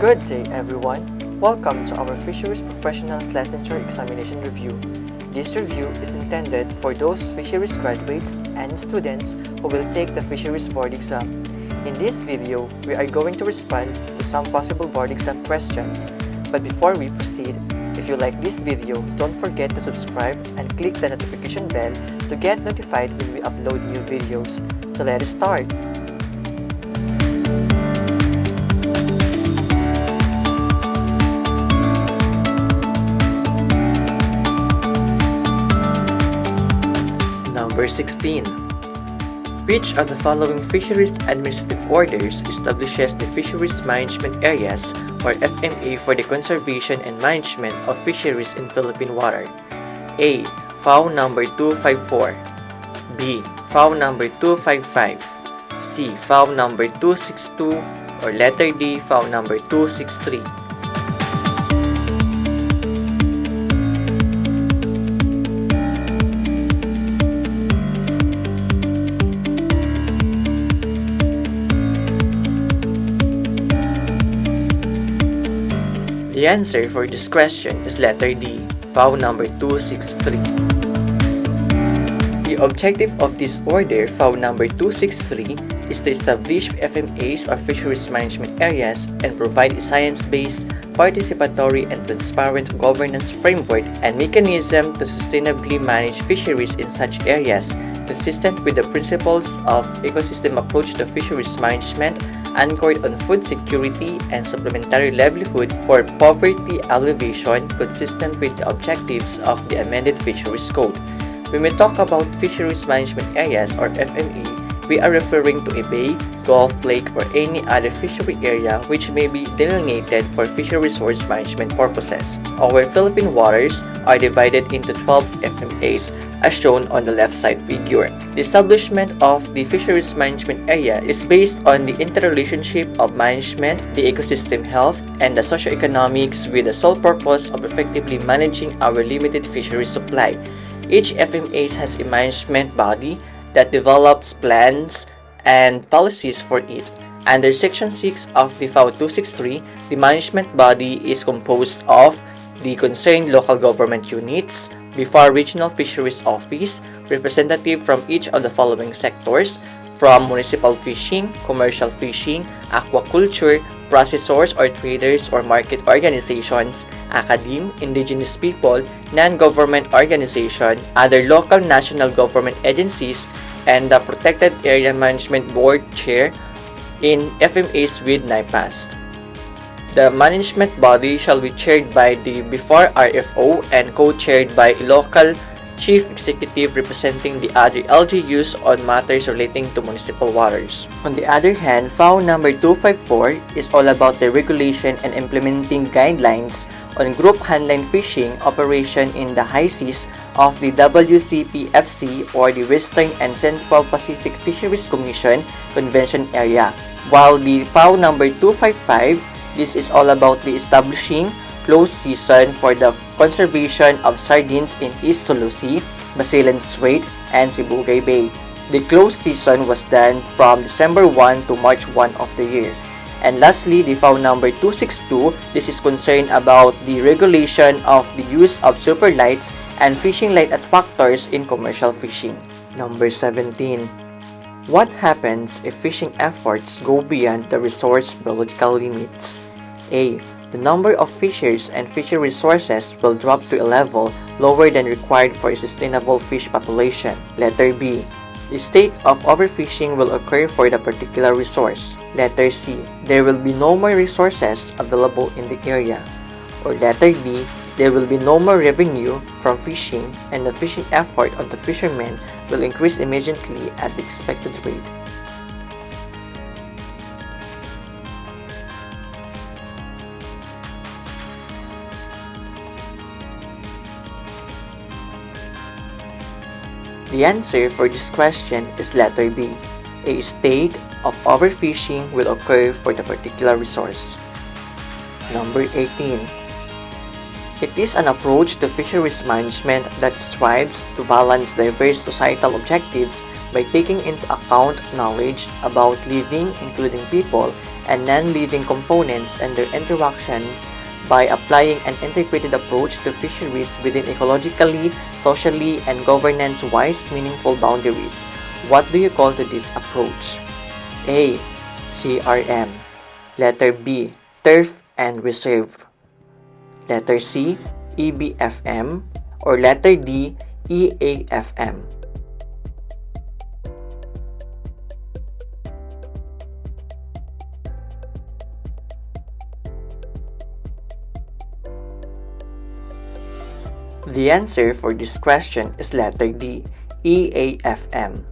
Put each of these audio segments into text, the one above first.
Good day, everyone. Welcome to our Fisheries Professionals Licensure Examination review. This review is intended for those fisheries graduates and students who will take the Fisheries Board exam. In this video, we are going to respond to some possible board exam questions. But before we proceed, if you like this video, don't forget to subscribe and click the notification bell to get notified when we upload new videos. So let us start. Number 16. Which of the following fisheries administrative orders establishes the fisheries management areas or FMA for the conservation and management of fisheries in Philippine water? A. FAO number 254. B. FAO number 255. C. FAO number 262 or letter D. FAO number 263. The answer for this question is letter D, FAO number 263. The objective of this order, FAO number 263, is to establish FMAs or fisheries management areas and provide a science-based, participatory, and transparent governance framework and mechanism to sustainably manage fisheries in such areas, consistent with the principles of ecosystem approach to fisheries management anchored on food security and supplementary livelihood for poverty alleviation consistent with the objectives of the amended Fisheries Code. When we talk about fisheries management areas or FMA, we are referring to a bay, gulf, lake, or any other fishery area which may be delineated for fishery resource management purposes. Our Philippine waters are divided into 12 FMAs as shown on the left side figure. The establishment of the fisheries management area is based on the interrelationship of management, the ecosystem health, and the socioeconomics with the sole purpose of effectively managing our limited fishery supply. Each FMA has a management body that develops plans and policies for it. Under Section 6 of the FAO 263, the management body is composed of the concerned local government units, the FAO Regional Fisheries Office, representative from each of the following sectors, from municipal fishing, commercial fishing, aquaculture, processors or traders or market organizations, academe, indigenous people, non-government organization, other local national government agencies, and the Protected Area Management Board Chair in FMAs with NIPAST. The management body shall be chaired by the BIFAR RFO and co-chaired by a local chief executive representing the other LGUs on matters relating to municipal waters. On the other hand, FAO number 254 is all about the regulation and implementing guidelines on group handline fishing operation in the high seas of the WCPFC or the Western and Central Pacific Fisheries Commission Convention Area, while the FAO number 255, this is all about the establishing closed season for the conservation of sardines in East Sulu Sea, Basilan Strait, and Sibugay Bay. The closed season was done from December 1 to March 1 of the year. And lastly, the FAO number 262, this is concerned about the regulation of the use of super lights and fishing light attractors in commercial fishing. Number 17. What happens if fishing efforts go beyond the resource biological limits? A. The number of fishers and fishery resources will drop to a level lower than required for a sustainable fish population. Letter B. The state of overfishing will occur for the particular resource. Letter C. There will be no more resources available in the area. Or letter D. There will be no more revenue from fishing and the fishing effort of the fishermen will increase immediately at the expected rate. The answer for this question is letter B. A state of overfishing will occur for the particular resource. Number 18. It is an approach to fisheries management that strives to balance diverse societal objectives by taking into account knowledge about living, including people, and non-living components and their interactions by applying an integrated approach to fisheries within ecologically, socially, and governance-wise meaningful boundaries. What do you call to this approach? A. CRM. Letter B. Turf and Reserve. Letter C. EBFM. Or letter D. EAFM. The answer for this question is letter D, EAFM.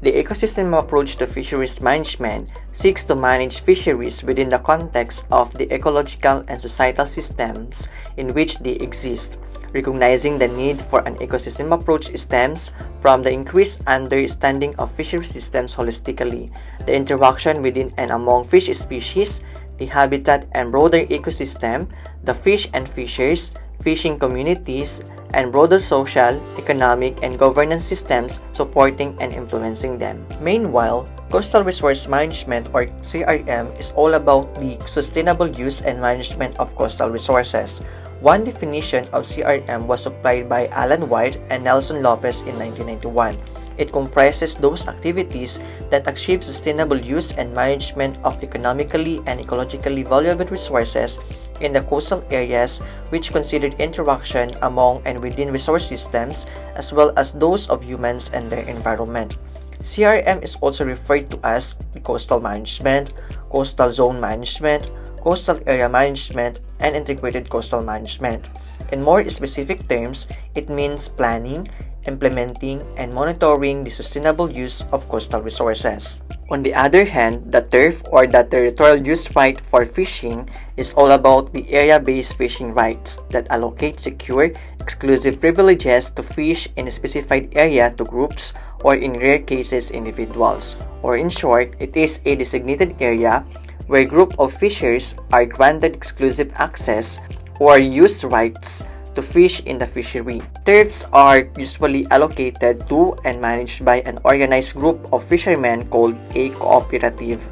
The ecosystem approach to fisheries management seeks to manage fisheries within the context of the ecological and societal systems in which they exist. Recognizing the need for an ecosystem approach stems from the increased understanding of fishery systems holistically, the interaction within and among fish species, the habitat and broader ecosystem, the fish and fishers, fishing communities, and broader social, economic, and governance systems supporting and influencing them. Meanwhile, Coastal Resource Management or CRM is all about the sustainable use and management of coastal resources. One definition of CRM was supplied by Alan White and Nelson Lopez in 1991. It comprises those activities that achieve sustainable use and management of economically and ecologically valuable resources in the coastal areas, which considered interaction among and within resource systems as well as those of humans and their environment. CRM is also referred to as the coastal management, coastal zone management, coastal area management, and integrated coastal management. In more specific terms, it means planning, implementing, and monitoring the sustainable use of coastal resources. On the other hand, the turf or the territorial use right for fishing is all about the area-based fishing rights that allocate secure, exclusive privileges to fish in a specified area to groups or in rare cases individuals. Or in short, it is a designated area where a group of fishers are granted exclusive access or use rights to fish in the fishery. Turfs are usually allocated to and managed by an organized group of fishermen called a cooperative.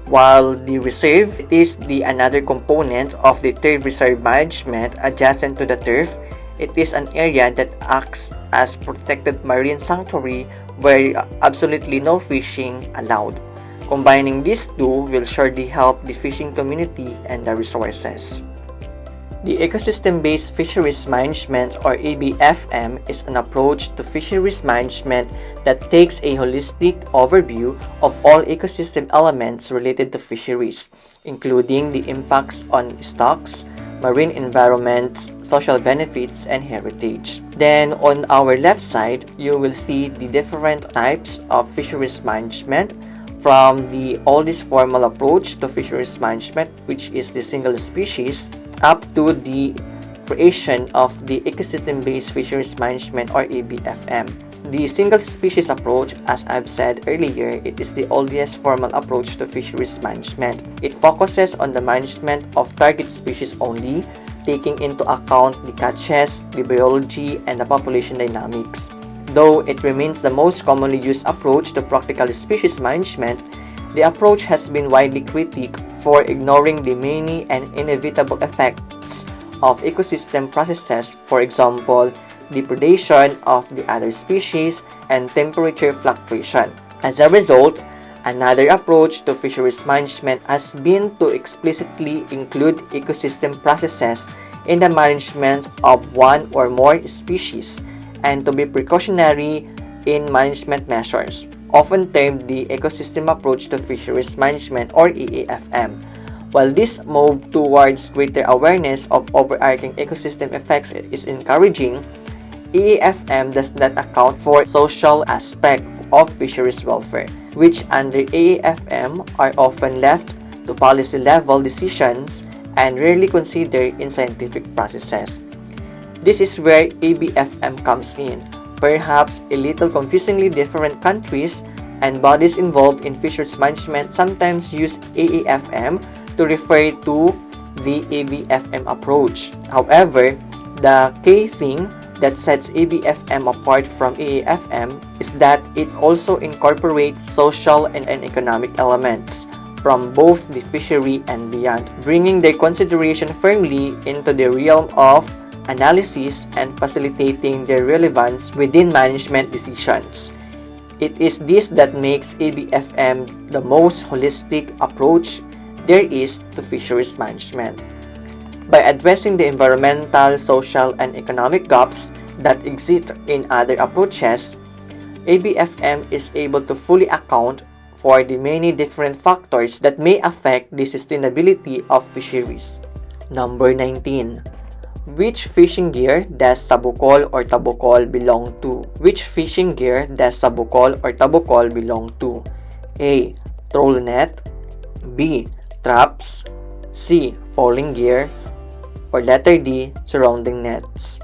While the reserve is the another component of the turf reserve management adjacent to the turf, it is an area that acts as protected marine sanctuary where absolutely no fishing allowed. Combining these two will surely help the fishing community and the resources. The Ecosystem-Based Fisheries Management or ABFM is an approach to fisheries management that takes a holistic overview of all ecosystem elements related to fisheries, including the impacts on stocks, marine environments, social benefits, and heritage. Then on our left side, you will see the different types of fisheries management, from the oldest formal approach to fisheries management, which is the single species, up to the creation of the Ecosystem-Based Fisheries Management or ABFM. The single species approach, as I've said earlier, it is the oldest formal approach to fisheries management. It focuses on the management of target species only, taking into account the catches, the biology, and the population dynamics. Though it remains the most commonly used approach to practical species management, the approach has been widely critiqued for ignoring the many and inevitable effects of ecosystem processes, for example, the predation of the other species and temperature fluctuation. As a result, another approach to fisheries management has been to explicitly include ecosystem processes in the management of one or more species, and to be precautionary in management measures, often termed the ecosystem approach to fisheries management or EAFM. While this move towards greater awareness of overarching ecosystem effects is encouraging, EAFM does not account for social aspect of fisheries welfare, which under EAFM are often left to policy-level decisions and rarely considered in scientific processes. This is where ABFM comes in. Perhaps a little confusingly, different countries and bodies involved in fisheries management sometimes use AAFM to refer to the ABFM approach. However, the key thing that sets ABFM apart from AAFM is that it also incorporates social and economic elements from both the fishery and beyond, bringing their consideration firmly into the realm of analysis and facilitating their relevance within management decisions. It is this that makes ABFM the most holistic approach there is to fisheries management. By addressing the environmental, social, and economic gaps that exist in other approaches, ABFM is able to fully account for the many different factors that may affect the sustainability of fisheries. Number 19. Which fishing gear does sabukol or tabukol belong to? Which fishing gear does sabukol or tabukol belong to? A. Troll net, B. Traps, C. Falling gear, or letter D. Surrounding nets.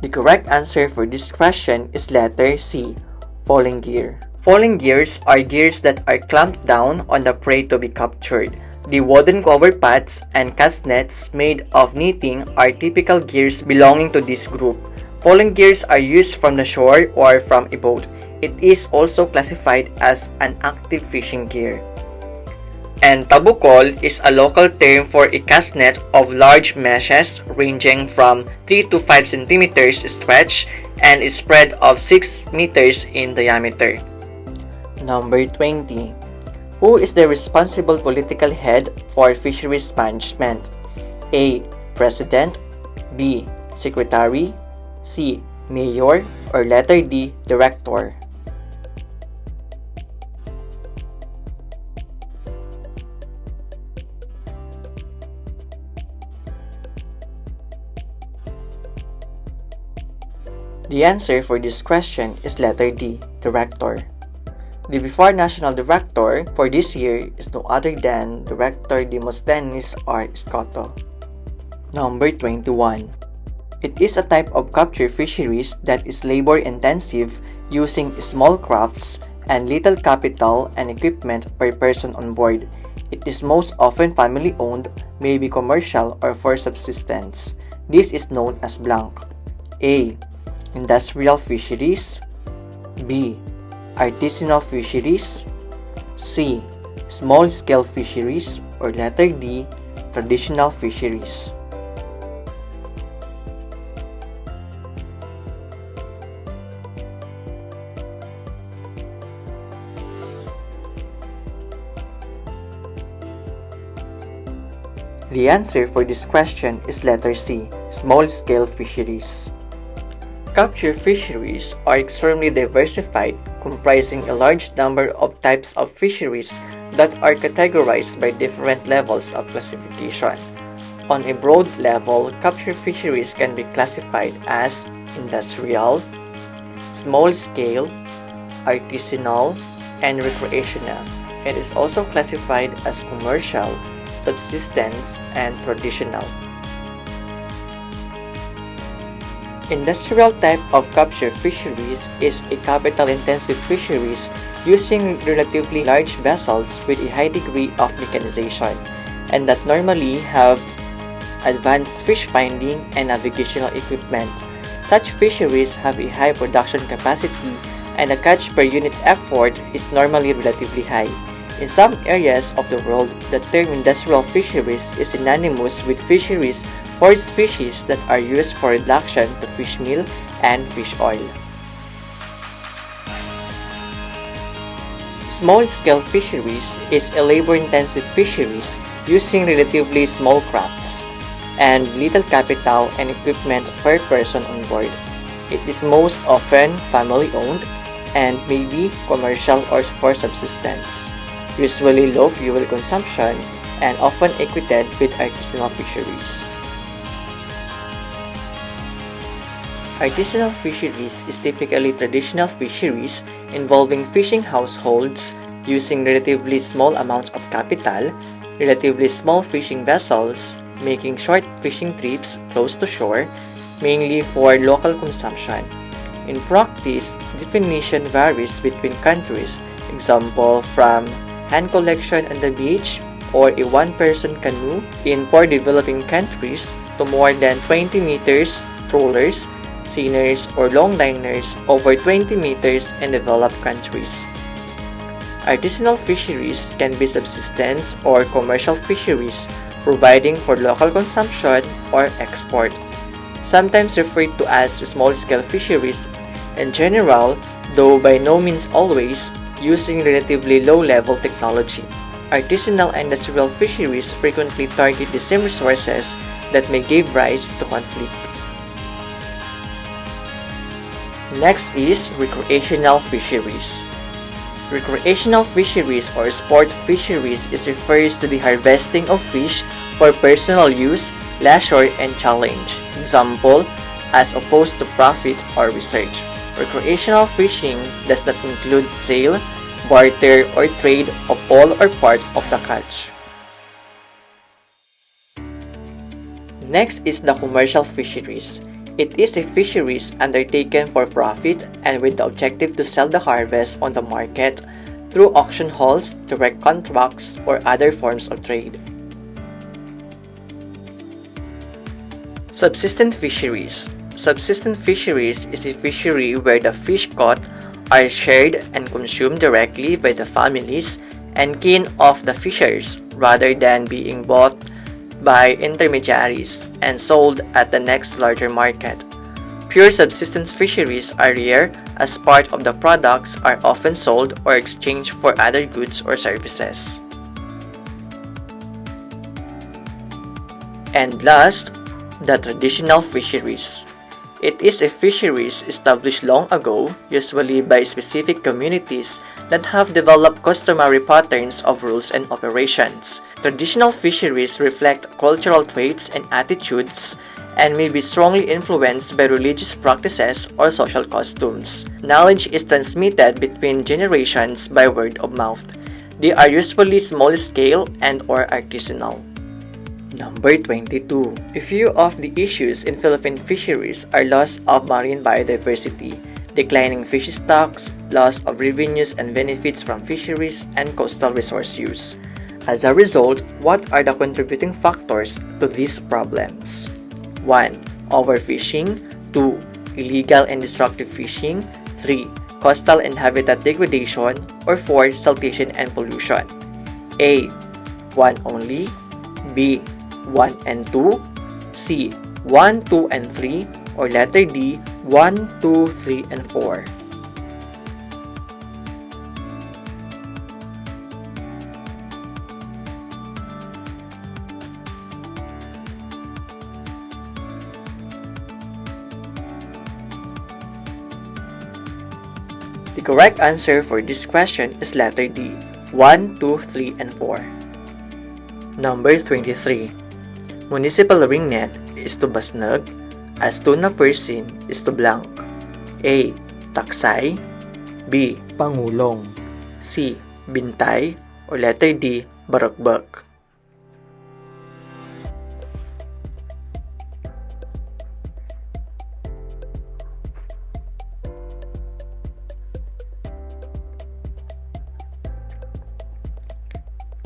The correct answer for this question is letter C. Falling gear. Falling gears are gears that are clamped down on the prey to be captured. The wooden cover pads and cast nets made of netting are typical gears belonging to this group. Falling gears are used from the shore or from a boat. It is also classified as an active fishing gear. And tabukol is a local term for a cast net of large meshes ranging from 3 to 5 centimeters stretch and a spread of 6 meters in diameter. Number 20. Who is the responsible political head for fisheries management? A. President, B. Secretary, C. Mayor, or letter D. Director. The answer for this question is letter D. Director. The before National Director for this year is no other than Director Demosthenes R. Scotto. Number 21. It is a type of capture fisheries that is labor-intensive using small crafts and little capital and equipment per person on board. It is most often family-owned, may be commercial or for subsistence. This is known as blank. A. Industrial fisheries, B. Artisanal fisheries, C. Small-scale fisheries, or letter D. Traditional fisheries. The answer for this question is letter C. Small-scale fisheries. Capture fisheries are extremely diversified, comprising a large number of types of fisheries that are categorized by different levels of classification. On a broad level, capture fisheries can be classified as industrial, small-scale, artisanal, and recreational. It is also classified as commercial, subsistence, and traditional. Industrial type of capture fisheries is a capital-intensive fisheries using relatively large vessels with a high degree of mechanization and that normally have advanced fish finding and navigational equipment. Such fisheries have a high production capacity and the catch per unit effort is normally relatively high. In some areas of the world, the term industrial fisheries is synonymous with fisheries for species that are used for reduction to fish meal and fish oil. Small-scale fisheries is a labor-intensive fisheries using relatively small crafts and little capital and equipment per person on board. It is most often family-owned and may be commercial or for subsistence, usually low fuel consumption and often equated with artisanal fisheries. Artisanal fisheries is typically traditional fisheries involving fishing households using relatively small amounts of capital, relatively small fishing vessels, making short fishing trips close to shore, mainly for local consumption. In practice, definition varies between countries. Example, from hand collection on the beach or a one-person canoe in poor developing countries to more than 20 meters trawlers, seiners, or longliners over 20 meters in developed countries. Artisanal fisheries can be subsistence or commercial fisheries, providing for local consumption or export. Sometimes referred to as small-scale fisheries, in general, though by no means always, using relatively low-level technology. Artisanal and industrial fisheries frequently target the same resources that may give rise to conflict. Next is recreational fisheries. Recreational fisheries or sport fisheries refers to the harvesting of fish for personal use, leisure, and challenge. Example, as opposed to profit or research. Recreational fishing does not include sale, barter, or trade of all or part of the catch. Next is the commercial fisheries. It is a fisheries undertaken for profit and with the objective to sell the harvest on the market through auction halls, direct contracts, or other forms of trade. Subsistent fisheries. Subsistent fisheries is a fishery where the fish caught are shared and consumed directly by the families and kin of the fishers rather than being bought by intermediaries and sold at the next larger market. Pure subsistence fisheries are rare as part of the products are often sold or exchanged for other goods or services. And last, the traditional fisheries. It is a fisheries established long ago, usually by specific communities that have developed customary patterns of rules and operations. Traditional fisheries reflect cultural traits and attitudes and may be strongly influenced by religious practices or social customs. Knowledge is transmitted between generations by word of mouth. They are usually small-scale and/or artisanal. Number 22. A few of the issues in Philippine fisheries are loss of marine biodiversity, declining fish stocks, loss of revenues and benefits from fisheries, and coastal resource use. As a result, what are the contributing factors to these problems? 1. Overfishing. 2. Illegal and destructive fishing. 3. Coastal and habitat degradation. Or 4. Siltation and pollution. A. 1 only. B. 1 and 2. C. 1, 2, and 3. Or letter D. 1, 2, 3, and 4. The correct answer for this question is letter D. 1, 2, 3, and 4. Number 23. Municipal ringnet is to basnag, as tuna persin is to blank. A. Taksay. B. Pangulong. C. Bintay. Or letter D. Barakbak.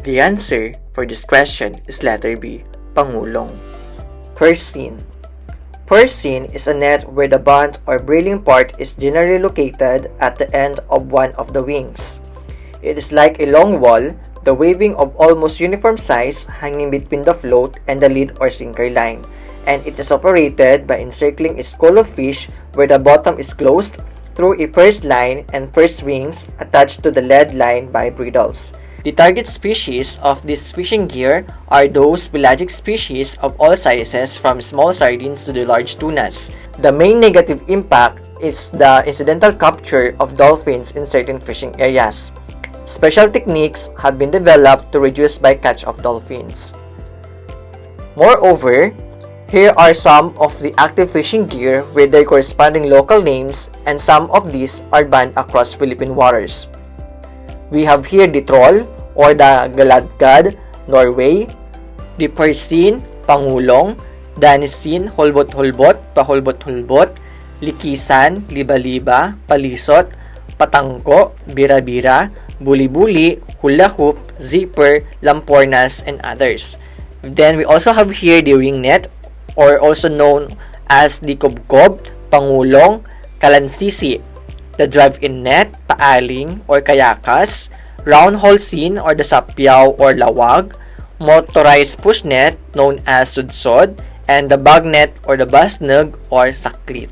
The answer for this question is letter B. Pangulong. Persin. Persin is a net where the bunt or brealing part is generally located at the end of one of the wings. It is like a long wall, the waving of almost uniform size hanging between the float and the lead or sinker line, and it is operated by encircling a school of fish where the bottom is closed through a purse line and purse rings attached to the lead line by bridles. The target species of this fishing gear are those pelagic species of all sizes from small sardines to the large tunas. The main negative impact is the incidental capture of dolphins in certain fishing areas. Special techniques have been developed to reduce bycatch of dolphins. Moreover, here are some of the active fishing gear with their corresponding local names, and some of these are banned across Philippine waters. We have here the Troll or the Galadgad, Norway, the Persin, Pangulong, Danisin, Holbot-Holbot, Pahulbot-Hulbot, likisan, liba-liba, palisot, patangko, bira-bira, buli-buli, hula hoop, zipper, lampornas, and others. Then we also have here the ring net, or also known as the kubkob, pangulong, kalansisi, the drive-in net, paaling or kayakas, round hole scene or the sapyaw or lawag, motorized push net known as sudsod, and the bag net or the basnag or sakrit.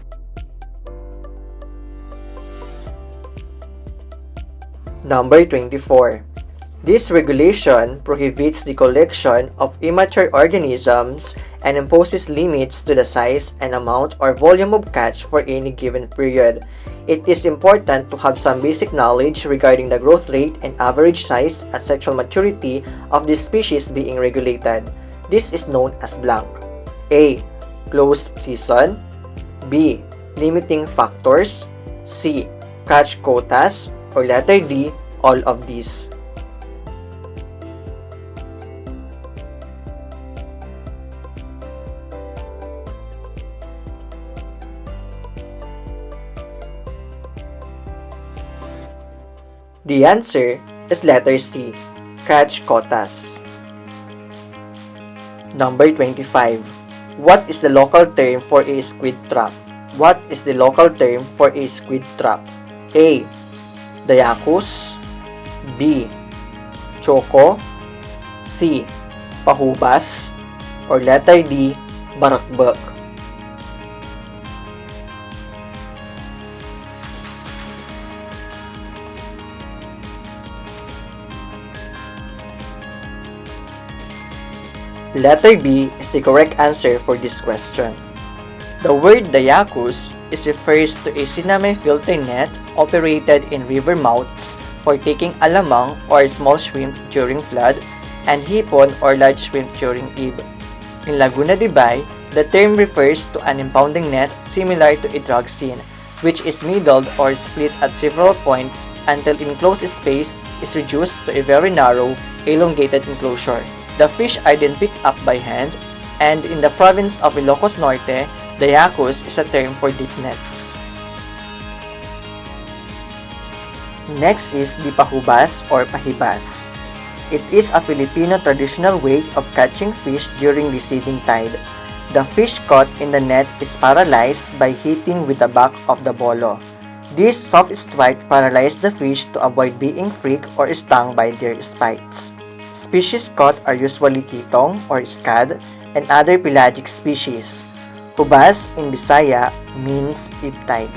Number 24. This regulation prohibits the collection of immature organisms and imposes limits to the size and amount or volume of catch for any given period. It is important to have some basic knowledge regarding the growth rate and average size and sexual maturity of the species being regulated. This is known as blank. A. Closed season. B. Limiting factors. C. Catch quotas. Or letter D. All of these. The answer is letter C, catch quotas. Number 25. What is the local term for a squid trap? What is the local term for a squid trap? A. Dayakos. B. Choco. C. Pahubas. Or letter D. Barakbak. Letter B is the correct answer for this question. The word dayakos refers to a cinnamon filter net operated in river mouths for taking alamang or small shrimp during flood and hipon or large shrimp during eve. In Laguna de Bay, the term refers to an impounding net similar to a drag seine, which is middled or split at several points until enclosed space is reduced to a very narrow, elongated enclosure. The fish are then picked up by hand, and in the province of Ilocos Norte, dayakos is a term for deep nets. Next is the pahubas or pahibas. It is a Filipino traditional way of catching fish during receding tide. The fish caught in the net is paralyzed by hitting with the back of the bolo. This soft strike paralyzes the fish to avoid being pricked or stung by their spikes. Species caught are usually kitong or scad and other pelagic species. Hubas in Bisaya means ebb tide.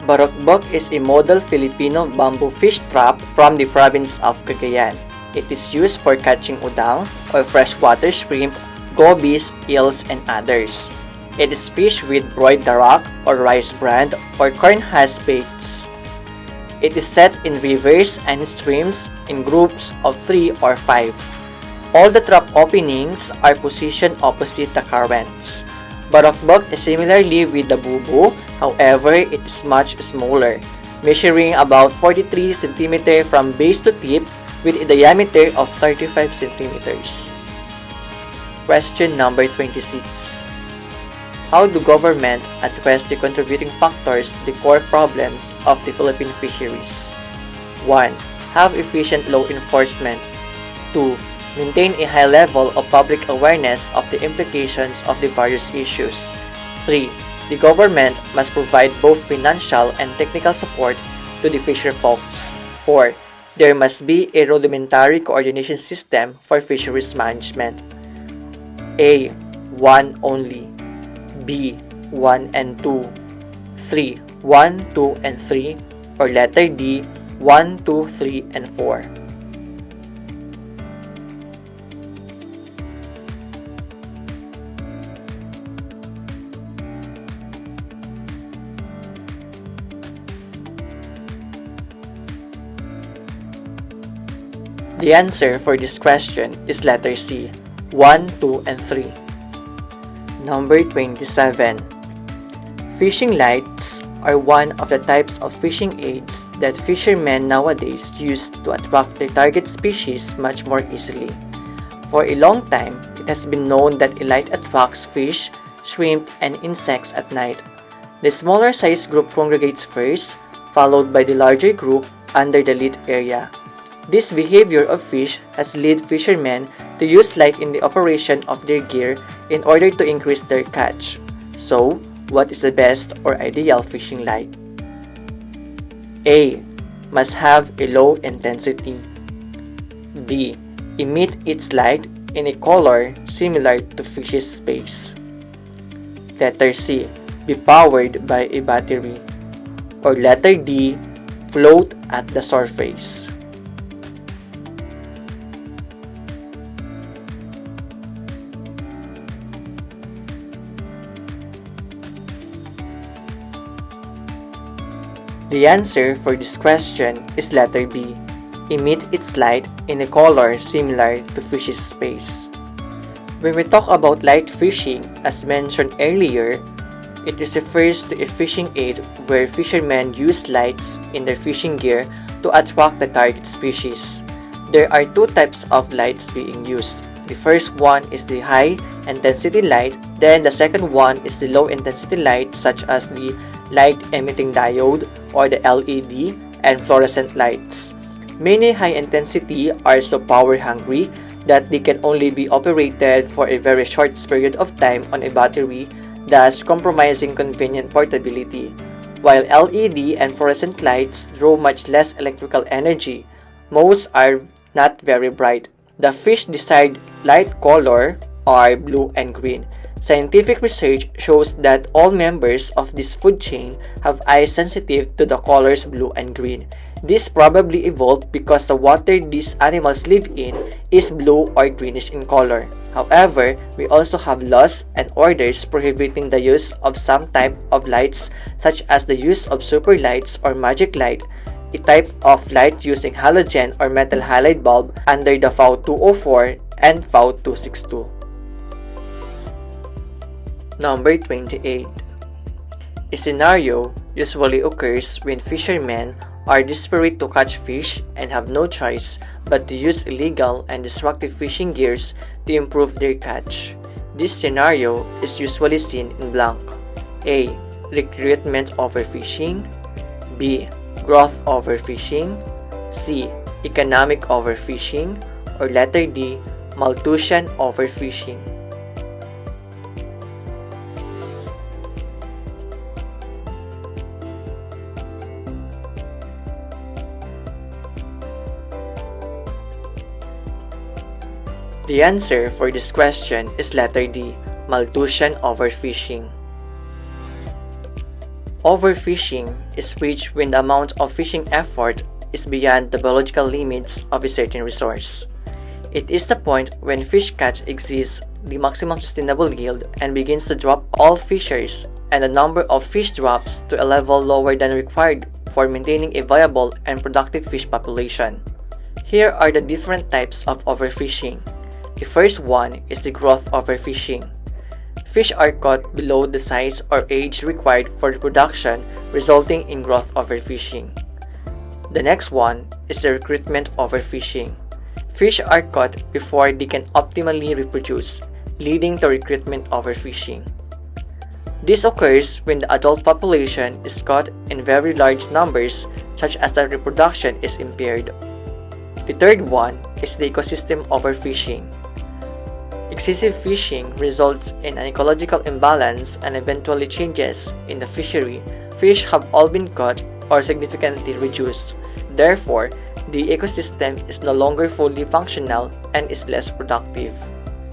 Barokbok is a model Filipino bamboo fish trap from the province of Cagayan. It is used for catching udang or freshwater shrimp, gobies, eels, and others. It is fished with broiled darak or rice bran or corn husk baits. It is set in rivers and streams in groups of 3 or 5. All the trap openings are positioned opposite the currents. Barokbok is similarly with the bubu, however it is much smaller, measuring about 43 cm from base to tip with a diameter of 35 cm. Question number 26. How do government address the contributing factors to the core problems of the Philippine fisheries? 1. Have efficient law enforcement. 2. Maintain a high level of public awareness of the implications of the various issues. 3. The government must provide both financial and technical support to the fisher folks. 4. There must be a rudimentary coordination system for fisheries management. A. 1 only. B. 1 and 2. 3. 1, 2, and 3. Or letter D. 1, 2, 3, and 4. The answer for this question is letter C. 1, 2, and 3. Number 27. Fishing lights are one of the types of fishing aids that fishermen nowadays use to attract their target species much more easily. For a long time, it has been known that a light attracts fish shrimp, and insects at night. The smaller size group congregates first, followed by the larger group under the lit area. This behavior of fish has led fishermen to use light in the operation of their gear in order to increase their catch. So, what is the best or ideal fishing light? A. Must have a low intensity. B. Emit its light in a color similar to fish's space. Letter C. Be powered by a battery. Or letter D. Float at the surface. The answer for this question is letter B. Emit its light in a color similar to fish's space. When we talk about light fishing, as mentioned earlier, it refers to a fishing aid where fishermen use lights in their fishing gear to attract the target species. There are two types of lights being used. The first one is the high intensity light, then the second one is the low intensity light such as the light emitting diode or the LED and fluorescent lights. Many high intensity are so power hungry that they can only be operated for a very short period of time on a battery, thus compromising convenient portability, while LED and fluorescent lights draw much less electrical energy. Most are not very bright. The fish desired light color are blue and green. Scientific research shows that all members of this food chain have eyes sensitive to the colors blue and green. This probably evolved because the water these animals live in is blue or greenish in color. However, we also have laws and orders prohibiting the use of some type of lights such as the use of super lights or magic light, a type of light using halogen or metal halide bulb under the FAO 204 and FAO 262. Number 28. A scenario usually occurs when fishermen are desperate to catch fish and have no choice but to use illegal and destructive fishing gears to improve their catch. This scenario is usually seen in blank. A. Recruitment overfishing. B. Growth overfishing. C. Economic overfishing. Or letter D. Malthusian overfishing. The answer for this question is letter D, Malthusian overfishing. Overfishing is reached when the amount of fishing effort is beyond the biological limits of a certain resource. It is the point when fish catch exceeds the maximum sustainable yield and begins to drop all fisheries, and the number of fish drops to a level lower than required for maintaining a viable and productive fish population. Here are the different types of overfishing. The first one is the growth overfishing. Fish are caught below the size or age required for reproduction, resulting in growth overfishing. The next one is the recruitment overfishing. Fish are caught before they can optimally reproduce, leading to recruitment overfishing. This occurs when the adult population is caught in very large numbers, such as the reproduction is impaired. The third one is the ecosystem overfishing. Excessive fishing results in an ecological imbalance and eventually changes in the fishery. Fish have all been caught or significantly reduced. Therefore, the ecosystem is no longer fully functional and is less productive.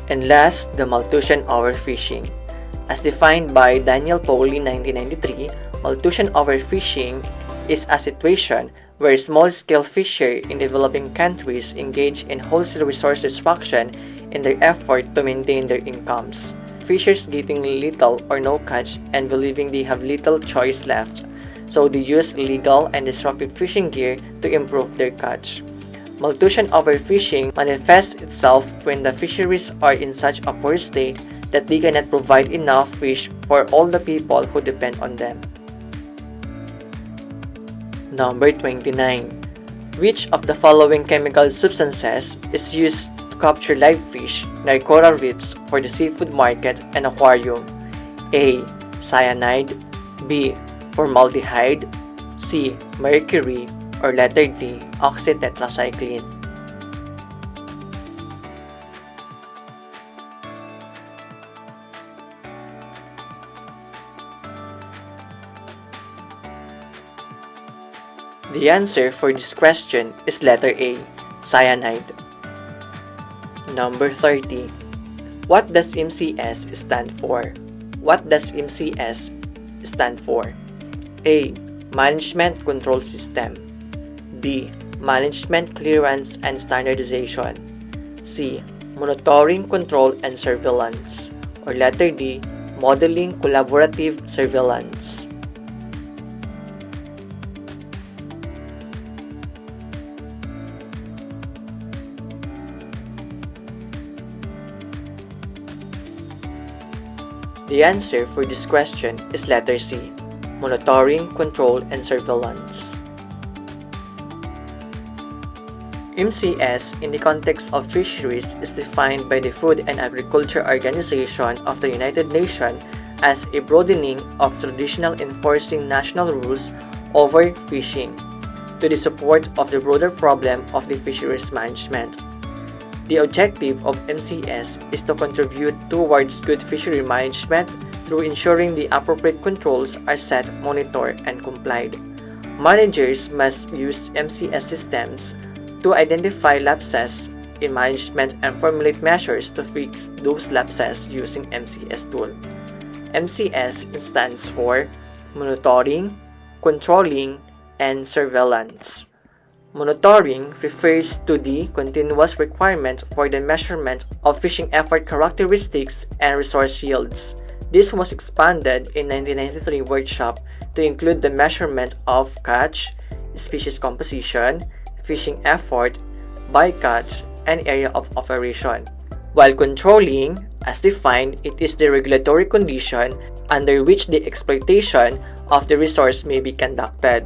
And last, the Malthusian overfishing. As defined by Daniel Pauly 1993, Malthusian overfishing is a situation where small-scale fisher in developing countries engage in wholesale resource destruction in their effort to maintain their incomes. Fishers getting little or no catch and believing they have little choice left, so they use illegal and destructive fishing gear to improve their catch. Malthusian overfishing manifests itself when the fisheries are in such a poor state that they cannot provide enough fish for all the people who depend on them. Number 29. Which of the following chemical substances is used to capture live fish near coral reefs for the seafood market and aquarium? A. Cyanide, B. Formaldehyde, C. Mercury, or letter D. Oxytetracycline. The answer for this question is letter A. Cyanide. Number 30. What does MCS stand for? What does MCS stand for? A. Management Control System, B. Management Clearance and Standardization, C. Monitoring, Control, and Surveillance, or letter D. Modeling Collaborative Surveillance. The answer for this question is letter C. Monitoring, Control, and Surveillance. MCS in the context of fisheries is defined by the Food and Agriculture Organization of the United Nations as a broadening of traditional enforcing national rules over fishing to the support of the broader problem of the fisheries management. The objective of MCS is to contribute towards good fishery management through ensuring the appropriate controls are set, monitored, and complied. Managers must use MCS systems to identify lapses in management and formulate measures to fix those lapses using MCS tool. MCS stands for Monitoring, Controlling, and Surveillance. Monitoring refers to the continuous requirement for the measurement of fishing effort characteristics and resource yields. This was expanded in 1993 workshop to include the measurement of catch, species composition, fishing effort, bycatch, and area of operation. While controlling, as defined, it is the regulatory condition under which the exploitation of the resource may be conducted.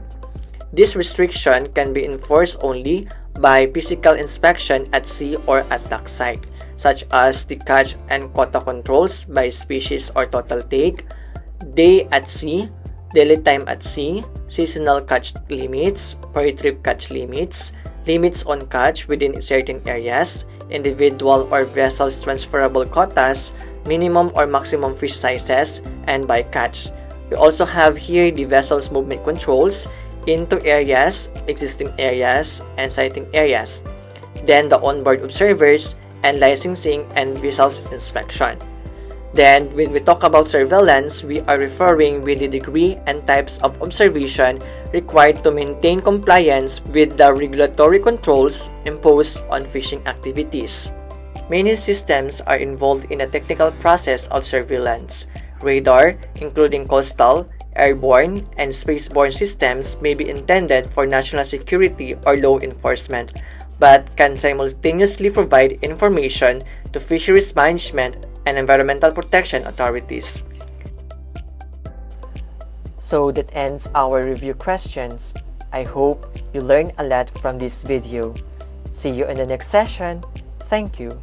This restriction can be enforced only by physical inspection at sea or at dock site, such as the catch and quota controls by species or total take, day at sea, daily time at sea, seasonal catch limits, per trip catch limits, limits on catch within certain areas, individual or vessels transferable quotas, minimum or maximum fish sizes, and bycatch. We also have here the vessel's movement controls into areas, existing areas, and sighting areas. Then the onboard observers and licensing and vessels inspection. Then when we talk about surveillance, we are referring with the degree and types of observation required to maintain compliance with the regulatory controls imposed on fishing activities. Many systems are involved in the technical process of surveillance. Radar, including coastal, airborne, and spaceborne systems, may be intended for national security or law enforcement, but can simultaneously provide information to fisheries management and environmental protection authorities. So that ends our review questions. I hope you learned a lot from this video. See you in the next session. Thank you.